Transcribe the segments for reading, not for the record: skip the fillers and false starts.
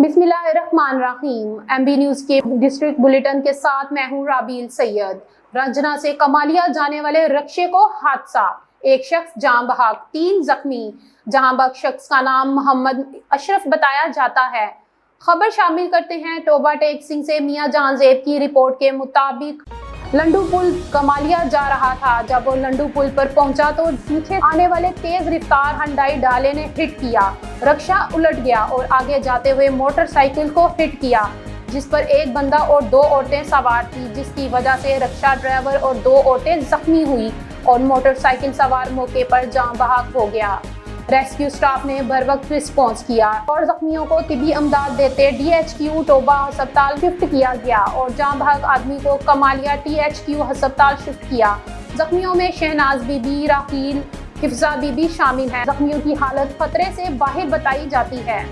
बिस्मिल्लाहिर्रहमानिर्रहीम। MB news के district bulletin के साथ मैं हूँ राबील सैयद। रंजना से कमालिया जाने वाले रक्शे को हादसा, एक शख्स जान बहक, 3 जख्मी। जहां बहक शख्स का नाम मोहम्मद अशरफ बताया जाता है। खबर शामिल करते हैं टोबा टेक सिंह से। मियां जहांजेब की रिपोर्ट के मुताबिक लंडू पुल कमालिया जा रहा था। जब वो लंडू पुल पर पहुंचा तो पीछे आने वाले तेज रफ्तार हुंडई डाले ने हिट किया। रक्षा उलट गया और आगे जाते हुए मोटरसाइकिल को हिट किया, जिस पर एक बंदा और 2 औरतें सवार थी, जिसकी वजह से रक्षा ड्राइवर और 2 औरतें जख्मी हुई और मोटरसाइकिल सवार मौके पर जान बहक हो गया। रेस्क्यू स्टाफ ने बर वक्त रिस्पॉन्स किया और जख्मियों को तिबी इमदाद देते DHQ टोबा अस्पताल शिफ्ट किया गया और जान बहक आदमी को कमालिया THQ अस्पताल शिफ्ट किया। जख्मियों में शहनाज बीबी, राहील, हिफ्जा बीबी शामिल हैं। जख्मियों की हालत खतरे से बाहर बताई जाती है।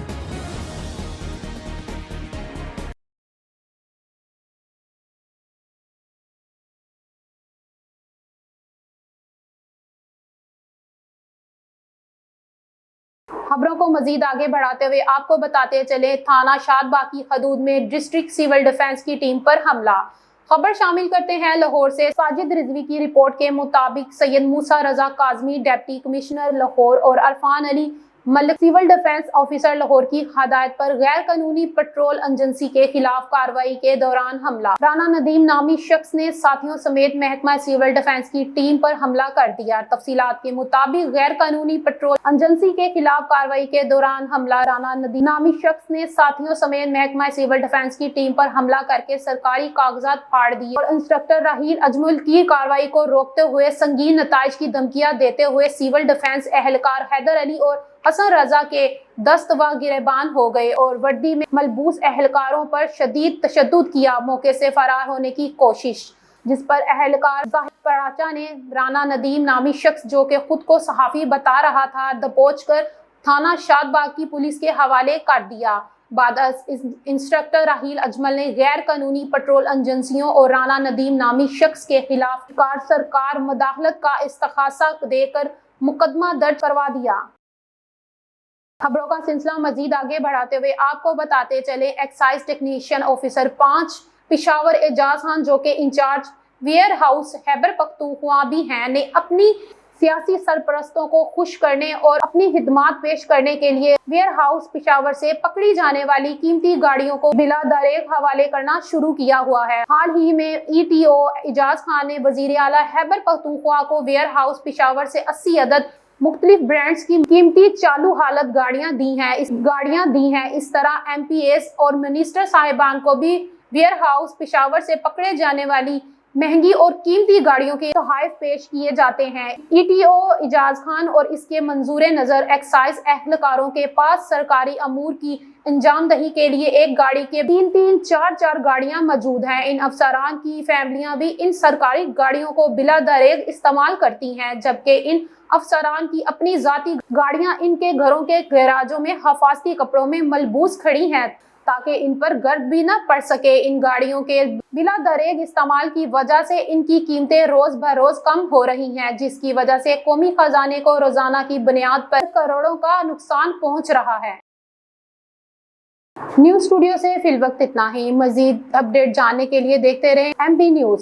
खबरों को मजीद आगे बढ़ाते हुए आपको बताते चले, थाना शादबाग की हदूद में डिस्ट्रिक्ट सिविल डिफेंस की टीम पर हमला। खबर शामिल करते हैं लाहौर से। साजिद रिजवी की रिपोर्ट के मुताबिक सैयद मूसा रजा काजमी, डिप्टी कमिश्नर लाहौर, और Irfan Ali Malik, civil defence officer Lahore की हदायत पर गैर कानूनी पेट्रोल एजेंसी के खिलाफ कार्रवाई के दौरान हमला। राना नदीम नामी शख्स ने साथियों समेत महकमा सिविल डिफेंस की टीम पर हमला कर दिया। तफसीलात के मुताबिक गैर कानूनी पेट्रोल एजेंसी के खिलाफ कार्रवाई के दौरान हमला। राना नदीम नामी शख्स ने साथियों समेत महकमा सिविल डिफेंस की टीम पर हमला करके सरकारी कागजात फाड़ दिए और इंस्ट्रक्टर राहील अजमल की कार्रवाई को रोकते हुए संगीन नताइज की धमकियां देते हुए सिविल डिफेंस एहलकार हैदर अली और हसन रजा के दस्त व गिरबान हो गए और वर्दी में मलबूस एहलकारों पर शदीद तशद्दुद किया। मौके से फरार होने की कोशिश, जिस पर एहलकार जाहिद पराचा ने राना नदीम नामी शख्स, जो कि खुद को सहाफी बता रहा था, दबोच कर थाना शादबाग की पुलिस के हवाले कर दिया। बाद इंस्ट्रक्टर राहील अजमल ने गैर कानूनी पेट्रोल एजेंसियों और राना नदीम नामी शख्स के खिलाफ सरकार मुदाखलत का इस्तग़ासा देकर मुकदमा दर्ज करवा दिया। खबरों का सिलसिला मजीद आगे बढ़ाते हुए आपको बताते चले, excise technician officer 5 Peshawar Ejaz Khan, जो के in charge warehouse Khyber Pakhtunkhwa भी हैं, ने अपनी सियासी सरपरस्तों को खुश करने और अपनी खिदमात पेश करने के लिए वेयर हाउस पेशावर से पकड़ी जाने वाली कीमती गाड़ियों को बिला दरेग हवाले करना शुरू किया हुआ है। हाल ही में ETO एजाज खान ने वजीर आला खैबर पख्तूनख्वा को वेयर हाउस पेशावर से 80 अदद मुख्तलिफ ब्रांड्स की कीमती चालू हालत गाड़ियां दी हैं। इस तरह MPs और मिनिस्टर साहिबान को भी वेयर हाउस पेशावर से पकड़े जाने वाली महंगी और कीमती गाड़ियों के तोहफे पेश किए जाते हैं। ETO एजाज खान और इसके मंजूर नजर एक्साइज एहलकारों के पास सरकारी अमूर की अंजामदही के लिए एक गाड़ी के 3-3, 4-4 गाड़ियां मौजूद हैं। इन अफसरान की फैमिलियां भी इन सरकारी गाड़ियों को बिला दरेग इस्तेमाल करती हैं, जबकि इन अफसरान की अपनी जाती गाड़ियां इनके घरों के गैराजों में हफाजती कपड़ों में मलबूस खड़ी हैं, ताकि इन पर गर्द भी न पड़ सके। इन गाड़ियों के बिला दरेग इस्तेमाल की वजह से इनकी कीमतें रोज बरोज कम हो रही हैं, जिसकी वजह से कौमी खजाने को रोजाना की बुनियाद पर करोड़ों का नुकसान पहुंच रहा है। न्यूज स्टूडियो से फिल वक्त इतना ही। मजीद अपडेट जानने के लिए देखते रहें MB न्यूज।